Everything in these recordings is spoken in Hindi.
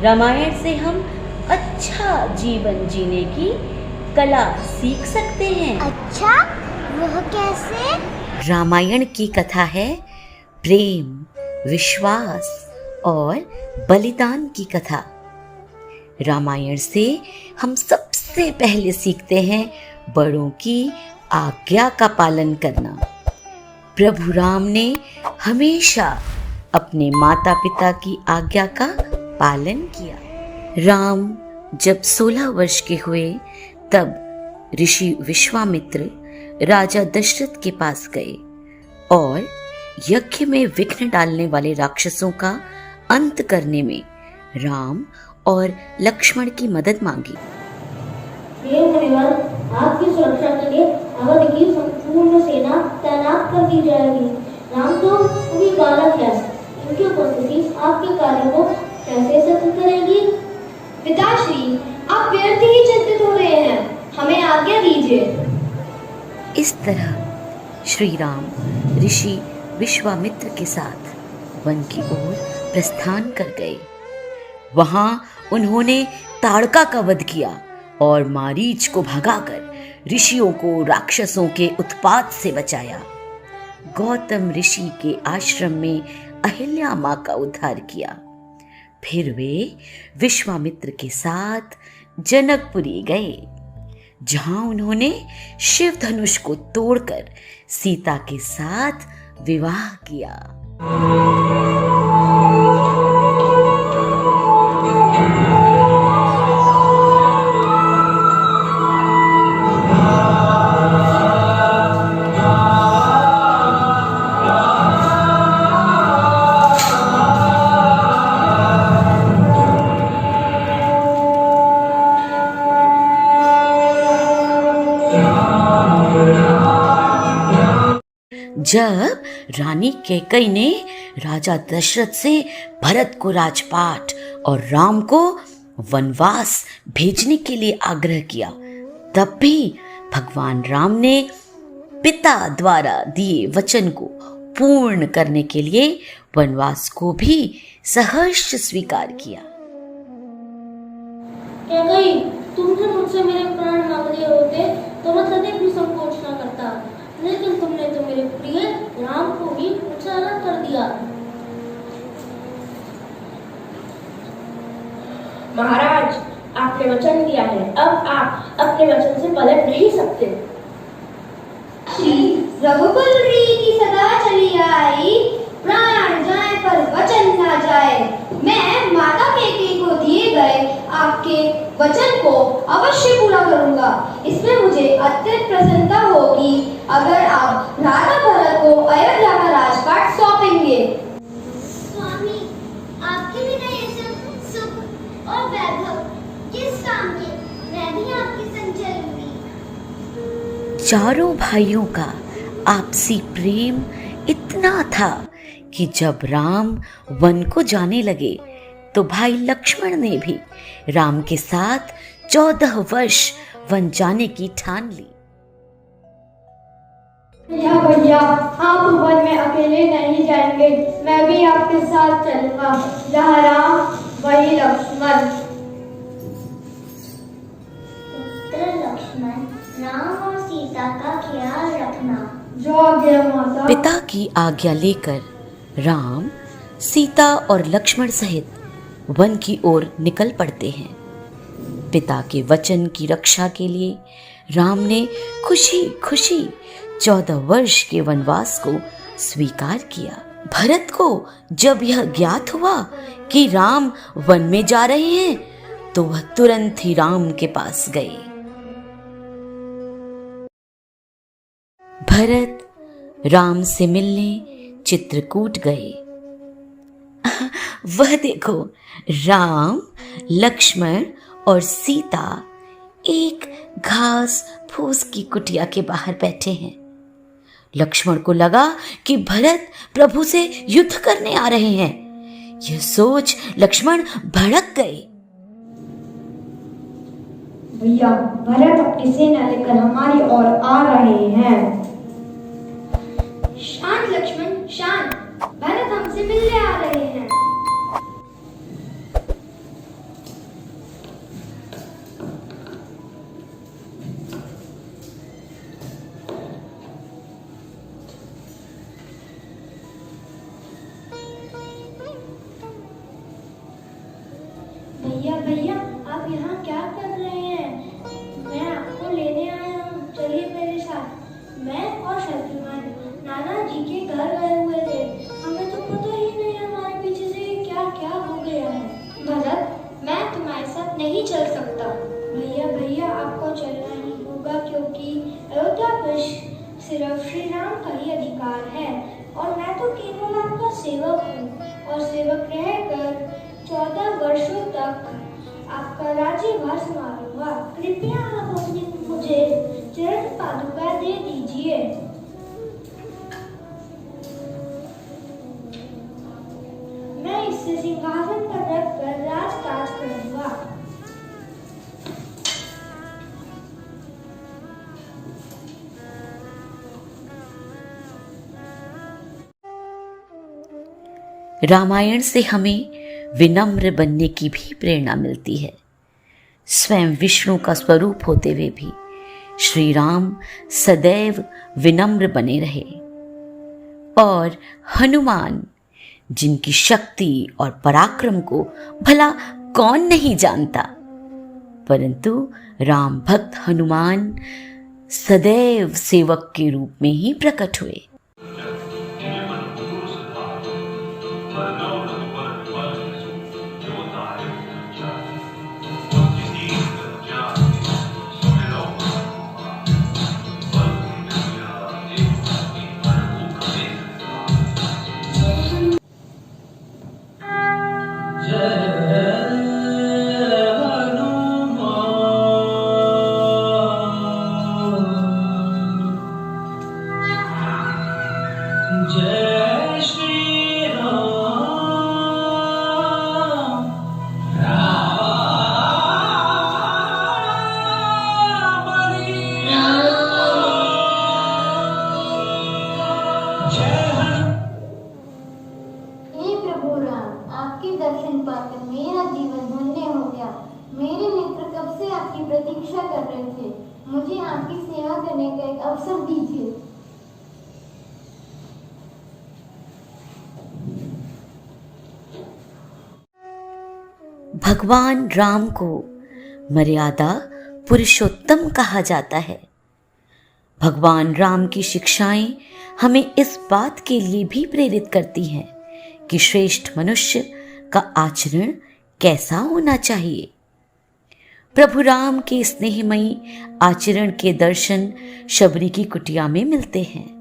रामायण से हम अच्छा जीवन जीने की कला सीख सकते हैं। अच्छा, वह कैसे? रामायण की कथा है प्रेम, विश्वास और बलिदान की कथा। रामायण से हम सबसे पहले सीखते हैं बड़ों की आज्ञा का पालन करना। प्रभु राम ने हमेशा अपने माता पिता की आज्ञा का पालन किया। राम जब 16 वर्ष के हुए तब ऋषि विश्वामित्र राजा दशरथ के पास गए और यज्ञ में विघ्न डालने वाले राक्षसों का अंत करने में राम और लक्ष्मण की मदद मांगी। आपकी सुरक्षा के लिए अवध की संपूर्ण सेना तैनात कर दी जाएगी। राम तो अभी बालक है, इनकी उपस्थिति आपके कार्य को कैसे सफल करेगी? पिताश्री, आप व्यर्थ ही चिंतित हो रहे हैं, हमें आज्ञा दीजिए। इस तरह श्री राम ऋषि विश्वामित्र के साथ वन की ओर प्रस्थान कर गए। वहां उन्होंने ताड़का का वध किया और मारीच को भगाकर ऋषियों को राक्षसों के उत्पात से बचाया। गौतम ऋषि के आश्रम में अहिल्या मां का उद्धार किया। फिर वे विश्वामित्र के साथ जनकपुरी गए, जहां उन्होंने शिव धनुष को तोड़कर सीता के साथ विवाह किया। जब रानी कैकेयी ने राजा दशरथ से भरत को राजपाट और राम को वनवास भेजने के लिए आग्रह किया, तब भी भगवान राम ने पिता द्वारा दिए वचन को पूर्ण करने के लिए वनवास को भी सहर्ष स्वीकार किया। कैकेयी, तुमने मुझसे मेरे प्राण मांग लिए होते तो मैं कभी भी संकोच न करता, लेकिन तुमने तो मेरे प्रिय राम को भी उछाला कर दिया। महाराज, आपने वचन दिया है, अब आप अपने वचन से पलट नहीं सकते। श्री रघुकुल रीति सदा चली आई, प्राण जाए पर वचन ना जाए। मैं माता कैकेयी को दिए गए आपके वचन को अवश्य पूरा करूंगा। इसमें मुझे अत्यंत प्रसन्नता होगी अगर आप राजा भरत को अयोध्या का राजपाट सौंपेंगे। स्वामी, आपके बिना ये सब सुख और वैभव किस काम के? मैं भी आपके संग चलूंगी। चारों भाइयों का आपसी प्रेम इतना था कि जब राम वन को जाने लगे तो भाई लक्ष्मण ने भी राम के साथ 14 वर्ष वन जाने की ठान ली। भैया, आप वन में अकेले नहीं जाएंगे, मैं भी आपके साथ चलूंगा। जहाँ राम वही लक्ष्मण। पुत्र लक्ष्मण, राम और सीता का ख्याल रखना। जो आज्ञा माता। पिता की आज्ञा लेकर राम, सीता और लक्ष्मण सहित वन की ओर निकल पड़ते हैं। पिता के वचन की रक्षा के लिए राम ने खुशी खुशी 14 वर्ष के वनवास को स्वीकार किया। भरत को जब यह ज्ञात हुआ कि राम वन में जा रहे हैं तो वह तुरंत ही राम के पास गए। भरत राम से मिलने चित्रकूट गए। वह देखो, राम, लक्ष्मण और सीता एक घास फूस की कुटिया के बाहर बैठे हैं। लक्ष्मण को लगा कि भरत प्रभु से युद्ध करने आ रहे हैं। यह सोच लक्ष्मण भड़क गए। भैया, भरत अपनी सेना लेकर हमारी ओर आ रहे हैं। शांत लक्ष्मण, शांत। भरत हमसे मिलने आ रहे हैं। भैया भैया आप यहाँ क्या कर रहे हैं? मैं आपको लेने आया हूँ, चलिए मेरे साथ। मैं और शत्रुघ्न नाना जी के घर गए हुए थे। हमें तो पता ही नहीं हमारे पीछे से क्या क्या हो गया है। भरत, मैं तुम्हारे साथ नहीं चल सकता। भैया भैया आपको चलना ही होगा, क्योंकि अयोध्या पर सिर्फ श्री राम का ही अधिकार है और मैं तो केवल आपका सेवक हूँ और सेवक रहकर 14 वर्षों तक आपका राज्यभार संभालूंगा। कृपया आप मुझे चरण पादुका दे दीजिए। मैं इससे सिंहासन पर रखकर राजकाज करूंगा। रामायण से हमें विनम्र बनने की भी प्रेरणा मिलती है। स्वयं विष्णु का स्वरूप होते हुए भी श्री राम सदैव विनम्र बने रहे और हनुमान, जिनकी शक्ति और पराक्रम को भला कौन नहीं जानता, परंतु राम भक्त हनुमान सदैव सेवक के रूप में ही प्रकट हुए। हे प्रभु राम, आपके दर्शन पाकर मेरा जीवन धन्य हो गया। मेरे मित्र कब से आपकी प्रतीक्षा कर रहे थे। मुझे आपकी सेवा करने का एक अवसर दीजिए। भगवान राम को मर्यादा पुरुषोत्तम कहा जाता है। भगवान राम की शिक्षाएं हमें इस बात के लिए भी प्रेरित करती हैं कि श्रेष्ठ मनुष्य का आचरण कैसा होना चाहिए। प्रभु राम के स्नेहमयी आचरण के दर्शन शबरी की कुटिया में मिलते हैं।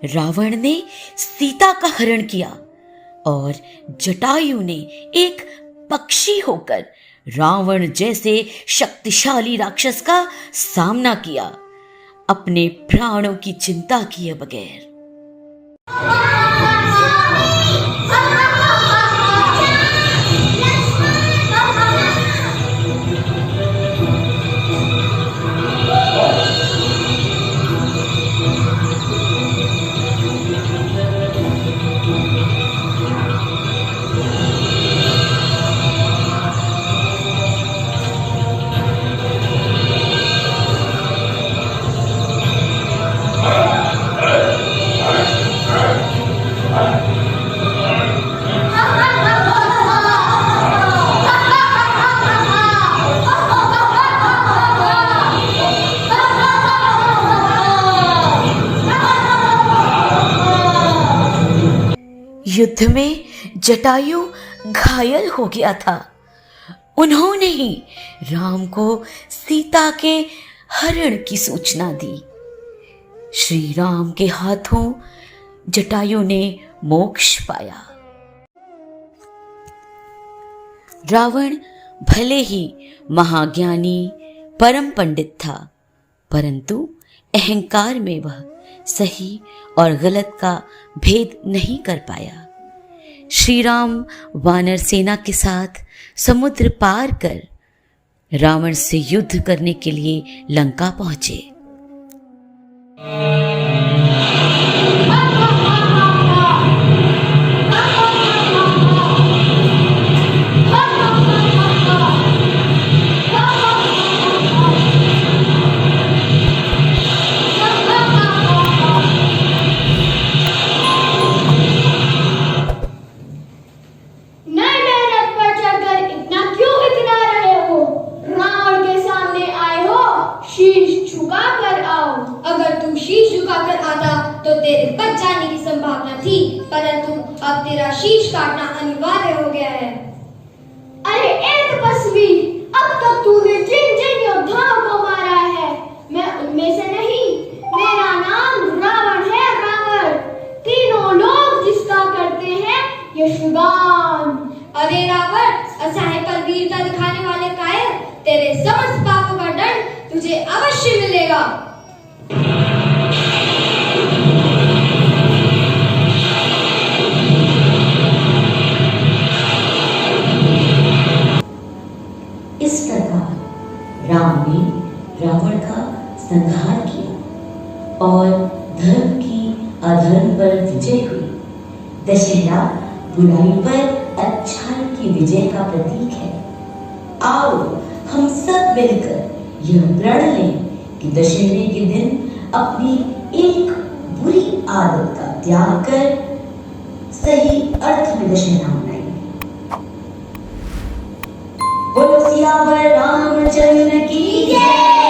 रावण ने सीता का हरण किया और जटायु ने एक पक्षी होकर रावण जैसे शक्तिशाली राक्षस का सामना किया, अपने प्राणों की चिंता किए बगैर। युद्ध में जटायु घायल हो गया था। उन्होंने ही राम को सीता के हरण की सूचना दी। श्री राम के हाथों जटायु ने मोक्ष पाया। रावण भले ही महाज्ञानी परम पंडित था, परंतु अहंकार में वह सही और गलत का भेद नहीं कर पाया। श्री राम वानर सेना के साथ समुद्र पार कर रावण से युद्ध करने के लिए लंका पहुंचे। तो तेरे बच जाने की संभावना थी, परंतु अब तेरा शीश काटना अनिवार्य हो गया है। अरे ए तपस्वी, अब तक तूने जिन जिन योद्धाओं को मारा है, मैं उनमें से नहीं। मेरा नाम रावण है, रावण। तीनों लोग जिसका करते हैं यशगान। अरे रावण, असहाय पर वीरता दिखाने वाले कायर, तेरे समस्त पापों का दंड तुझे अवश्य मिलेगा। इस प्रकार राम ने रावण का संहार किया और धर्म की अधर्म पर विजय हुई। दशहरा बुराई पर अच्छाई की विजय का प्रतीक है। आओ हम सब मिलकर यह प्रण लें कि दशहरे के दिन अपनी एक बुरी आदत का त्याग कर सही अर्थ में दशहरा मनाएं। बोलो सियावर रामचंद्र की जय।